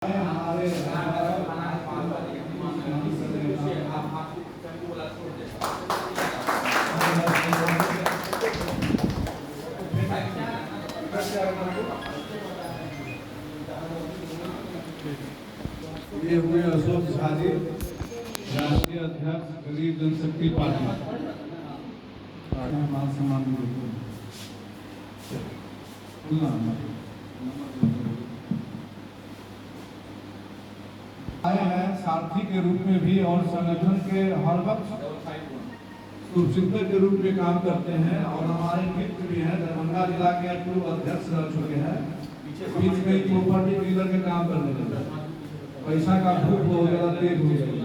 हमारे ये हुए अशोक झा जी, राष्ट्रीय अध्यक्ष गरीब जनशक्ति पार्टी। मान सम्मान आए हैं सारथी के रूप में भी और संगठन के हर वक्त शुभचिंतक के रूप में काम करते हैं। और हमारे मित्र भी हैं, दरभंगा जिला के पूर्व अध्यक्ष रह चुके हैं। बीच में प्रॉपर्टी डीलर के काम करने लगे, पैसा का भूख बहुत ज्यादा तेज हो गई,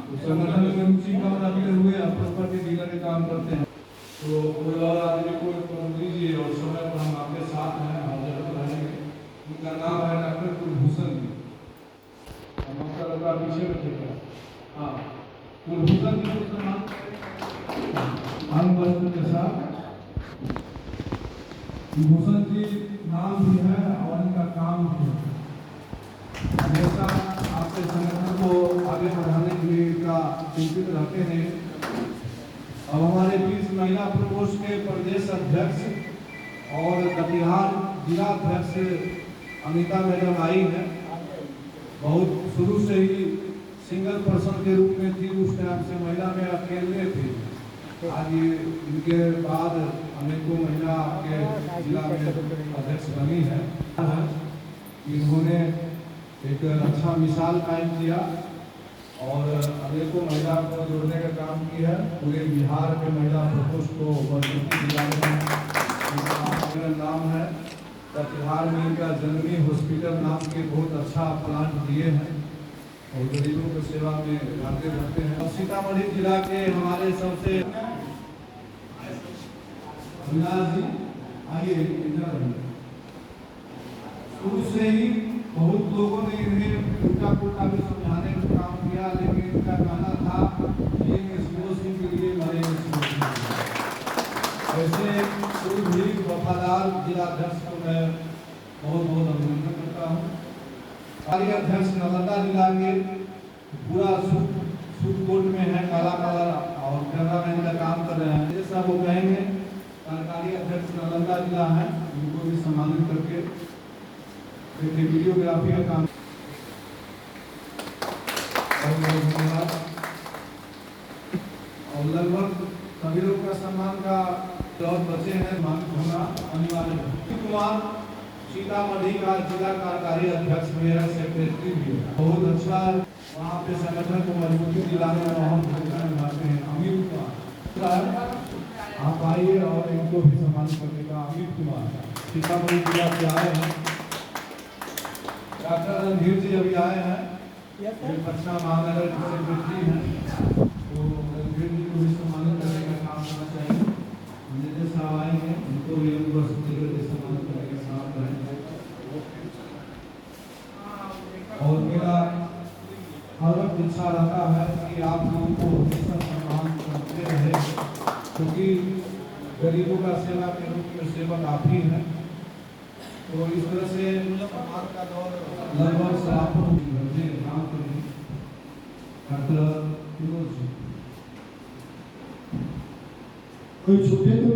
तो संगठन में रुचि कम रखते हुए अब प्रॉपर्टी डीलर के काम करते हैं। तो कोई और आदमी को फोन दीजिए और समय पर हम आपके साथ हैं, हर जगह रहेंगे। उनका नाम है डॉक्टर कुलभूषण जी। पीछे रखिएगा। हाँ, कुलभूषण जी को सम्मान के साथ। कुलभूषण जी नाम भी है और इनका काम भी है। हमेशा आपके संगठन को आगे बढ़ाने के लिए इनका चिंतित रहते हैं। अब हमारे बीच महिला प्रकोष्ठ के प्रदेश अध्यक्ष और कटिहार जिला अध्यक्ष अमिता मैडम आई है। बहुत शुरू से ही सिंगल पर्सन के रूप में थी, उस टाइम से महिला में अकेले थे। आज ये इनके बाद अनेकों महिला आपके जिला में अध्यक्ष बनी है। इन्होंने एक अच्छा मिसाल कायम किया और अनेकों महिला को जोड़ने का काम किया है। पूरे बिहार के महिला प्रकोष्ठ को मजबूती दिलाने का नाम है। कटिहार में इनका जननी हॉस्पिटल नाम के बहुत अच्छा प्लांट दिए हैं और गरीबों की सेवा में आगे बढ़ते हैं। सीतामढ़ी जिला के हमारे सबसे जी आइए, शुरू से ही बहुत लोगों ने इन्हें उल्टा पुल्टा भी समझाने का काम किया, लेकिन इनका कहना था ये सिंह के लिए मरेंगे। ऐसे कोई भी वफादार जिला अध्यक्ष को मैं बहुत बहुत अभिनंदन करता हूँ। कार्य अध्यक्ष नालंदा जिला के पूरा सुप्रीम में है, काला और कैमरा मैन का काम कर रहे हैं। जैसा वो कहेंगे, कार्यकारी अध्यक्ष नालंदा जिला है, उनको भी सम्मानित करके देखिए वीडियोग्राफी का काम। और लगभग सभी लोग का सम्मान का और बचे हैं, मांग होना अनिवार्य है। कुमार सीतामढ़ी का जिला कार्यकारी अध्यक्ष मेरा सेक्रेटरी भी है, बहुत अच्छा वहाँ पे संगठन को मजबूती दिलाने में अहम भूमिका निभाते हैं। अमित कुमार आप आइए और इनको भी सम्मान करने का। अमित कुमार सीतामढ़ी जिला से आए हैं। डॉक्टर रणधीर जी अभी आए हैं, पटना महानगर के सेक्रेटरी हैं, तो रणधीर जी को भी सम्मानित करने का काम करना चाहिए। साहब आएंगे, उनको भी यूनिवर्सिटी के सम्मानित करने का काम करेंगे। और मेरा हर वक्त इच्छा रहता है कि आप लोगों को हमेशा सम्मान करते रहे, क्योंकि गरीबों का सेवा के रूप में सेवक आप ही हैं। तो इस तरह से समाज का दौर लगभग समापन काम करेंगे। डॉक्टर कोई छुट्टी तो